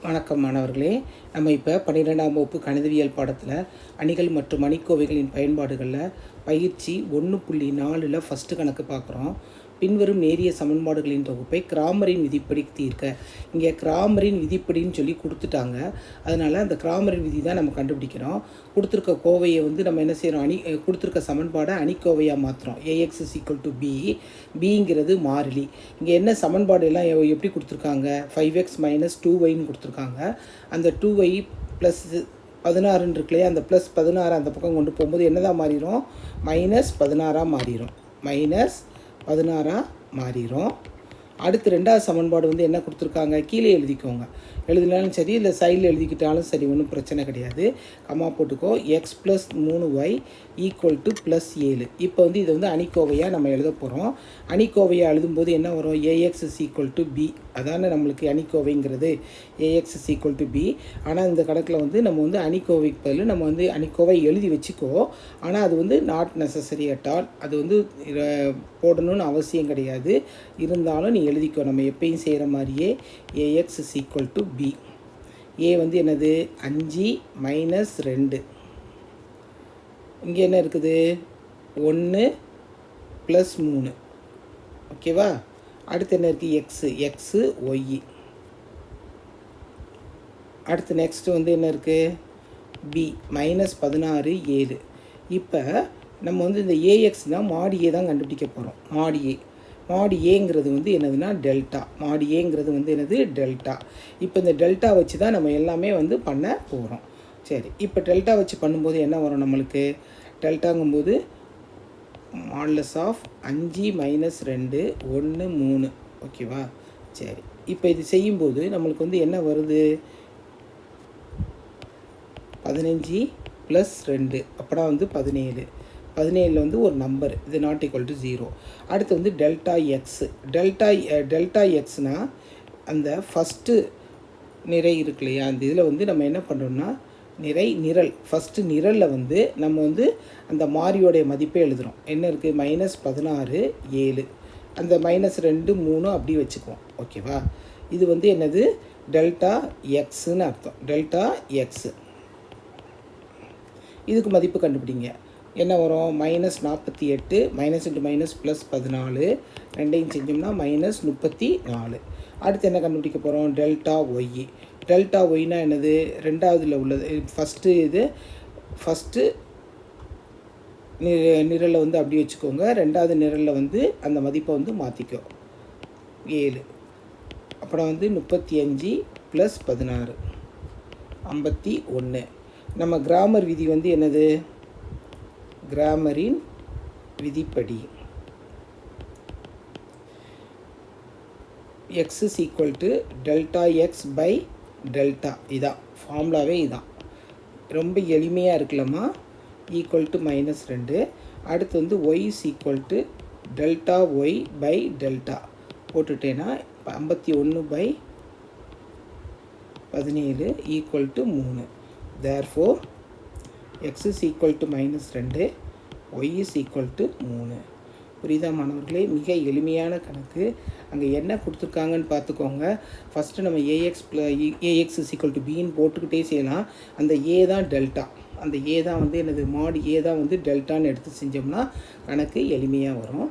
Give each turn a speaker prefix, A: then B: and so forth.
A: வணக்கம் மாணவர்களே. நம்ம இப்போ 12ஆம் வகுப்பு கணிதவியல் பாடத்தில் அணிகள் மற்றும் அணிக்கோவைகளின் பயன்பாடுகளில் பயிற்சி 1.4ல் ஃபஸ்ட்டு கணக்கு பார்க்குறோம். பின்வரும் நேரிய சமன்பாடுகளின் தொகுப்பை கிராமரின் விதிப்படி தீர்க்க. இங்கே கிராமரின் விதிப்படின்னு சொல்லி கொடுத்துட்டாங்க. அதனால் அந்த கிராமரின் விதி தான் நம்ம கண்டுபிடிக்கிறோம். கொடுத்துருக்க கோவையை நம்ம என்ன செய்கிறோம், கொடுத்துருக்க சமன்பாடை அணிக்கோவையாக மாற்றுறோம். AX = B. பிங்கிறது மாறிலி. இங்கே என்ன சமன்பாடு எல்லாம் எப்படி கொடுத்துருக்காங்க, 5x - 2yன்னு கொடுத்துருக்காங்க. அந்த 2y ப்ளஸ் 16 இருக்கு இல்லையா, அந்த ப்ளஸ் 16 அந்த பக்கம் கொண்டு போகும்போது என்னதான் மாறிடும், -16 மாறிடும். -16 மாறிடும். அடுத்து ரெண்டாவது சமன்பாடு என்ன கொடுத்துருக்காங்க, கீழே எழுதிக்கோங்க. எழுதினாலும் சரி, இல்லை சைடில் எழுதிக்கிட்டாலும் சரி, ஒன்றும் பிரச்சனை கிடையாது. கம்மா போட்டுக்கோ. x + 3y = +7. இப்போ இதை அணிக்கோவையாக நம்ம எழுத போகிறோம். அணிக்கோவையாக எழுதும்போது என்ன வரும், AX = B. அதான நம்மளுக்கு அணிக்கோவைங்கிறது, AX = B. ஆனால் இந்த கணக்கில் நம்ம அணிக்கோவைக்கு பதில் நம்ம அணிக்கோவை எழுதி வச்சுக்கோ. ஆனால் அது நாட் நெசசரி அட் ஆல். அது போடணும்னு அவசியம் கிடையாது. இருந்தாலும் நீ எழுதிக்கோ. நம்ம எப்பயும் செய்கிற மாதிரியே AX = B. A என்னது, 5 - 2. இங்கே என்ன இருக்குது, 1 + 3. ஓகேவா. அடுத்து என்ன இருக்குது, X Y. அடுத்து நெக்ஸ்ட்டு என்ன இருக்குது, B -16 7. இப்போ நம்ம இந்த AX தான் mod A தான் கண்டுபிடிக்க போகிறோம். mod Aங்கிறது என்னதுன்னா டெல்டா. mod Aங்கிறது என்னது, டெல்டா. இப்போ இந்த டெல்டா வச்சு தான் நம்ம எல்லாமே பண்ண போகிறோம். சரி, இப்போ டெல்டா வச்சு பண்ணும்போது என்ன வரும் நம்மளுக்கு, டெல்டாங்கும்போது (5 - 2 1 3). ஓகேவா. சரி, இப்போ இது செய்யும்போது நம்மளுக்கு என்ன வருது, 15 + 2 அப்படா 17. 17 ஒரு நம்பர், இது நாட் ஈக்குவல் டு 0. அடுத்து டெல்டா எக்ஸ். டெல்டா எக்ஸ்னால் அந்த ஃபஸ்ட்டு நிறை இருக்கு இல்லையா, அந்த இதில் நம்ம என்ன பண்ணுறோம்னா நிரல் ஃபஸ்ட்டு நிரலில் நம்ம அந்த மாறியோடைய மதிப்பை எழுதுகிறோம். என்ன இருக்குது, -16 7. அந்த -2 3 அப்படி வச்சுக்குவோம். ஓகேவா. இது என்னது, டெல்டா எக்ஸுன்னு அர்த்தம். Delta X. இதுக்கு மதிப்பு கண்டுபிடிங்க. என்ன வரும், -48 -(-) ரெண்டையும் செஞ்சோம்னா -34. அடுத்து என்ன கண்டுபிடிக்க போகிறோம், டெல்டா ஒய். டெல்டா ஒய்னா என்னது, ரெண்டாவதுல உள்ளது. ஃபஸ்ட்டு நிரலை அப்படி வச்சுக்கோங்க. ரெண்டாவது நிரலில் அந்த மதிப்பை மாற்றிக்கோ. 7. அப்புறம் 35 + 16 51. நம்ம கிராமர் விதி என்னது, கிராமரின் விதிப்படி x = delta x by delta. இதான் ஃபார்முலாவே. இதான் ரொம்ப எளிமையாக இருக்கலாமா. =-2. அடுத்து y = delta y by delta போட்டுட்டேன்னா 51/17 = 3. Therefore x = -2, y = 3. புரியுதா மாணவர்களே. மிக எளிமையான கணக்கு. அங்கே என்ன கொடுத்துருக்காங்கன்னு பார்த்துக்கோங்க. ஃபஸ்ட்டு நம்ம AX = Bன்னு போட்டுக்கிட்டே செய்யலாம். அந்த A தான் டெல்டா. அந்த A தான் என்னது, mod A தான் டெல்டான்னு எடுத்து செஞ்சோம்னா கணக்கு எளிமையாக வரும்.